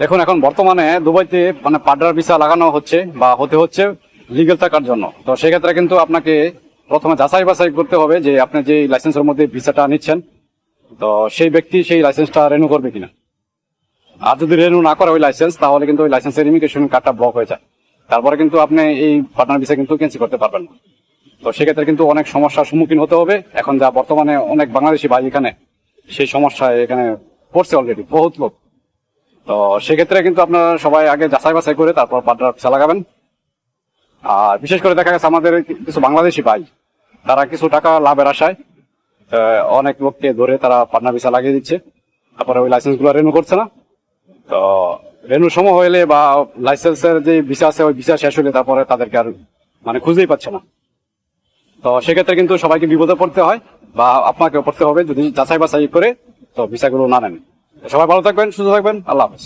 এখন বর্তমানে দুবাইতে মানে পার্টনার ভিসা লাগানো হচ্ছে বা হতে হচ্ছে লিগেল থাকার জন্য। তো সেক্ষেত্রে কিন্তু আপনাকে প্রথমে যাচাই বাছাই করতে হবে যে আপনি যে লাইসেন্সের মধ্যে ভিসাটা নিচ্ছেন, তো সেই ব্যক্তি সেই লাইসেন্সটা রেনু করবে কিনা। আর যদি রেনু না করে ওই লাইসেন্স, তাহলে কিন্তু ওই লাইসেন্সের ইমিগ্রেশন কার্ডটা ব্লক হয়ে যায়। তারপরে কিন্তু আপনি এই পার্টনার ভিসা কিন্তু ক্যান্সেল করতে পারবেন না। তো সেক্ষেত্রে কিন্তু অনেক সমস্যার সম্মুখীন হতে হবে। এখন যা বর্তমানে অনেক বাংলাদেশি ভাই এখানে সেই সমস্যায় এখানে পড়ছে অলরেডি বহুত লোক। তো সেক্ষেত্রে কিন্তু আপনারা সবাই আগে যাচাই বাছাই করে তারপর পার্টনার ভিসা লাগাবেন। আর বিশেষ করে দেখা গেছে আমাদের কিছু বাংলাদেশি ভাই, তারা কিছু টাকা লাভের আশায় অনেক লোককে ধরে তারা পার্টনার ভিসা লাগিয়ে দিচ্ছে, তারপরে ওই লাইসেন্স গুলো রেনু করছে না। তো রেনুর সময় হইলে বা লাইসেন্সের যে ভিসা আছে ওই ভিসা শেষ হলে তারপরে তাদেরকে আর মানে খুঁজেই পাচ্ছে না। তো সেক্ষেত্রে কিন্তু সবাইকে বিপদে পড়তে হয় বা আপনাকেও পড়তে হবে যদি যাচাই বাছাই করে তো ভিসাগুলো না নেন। সবাই ভালো থাকবেন, সুস্থ থাকবেন, আল্লাহ হাফেজ।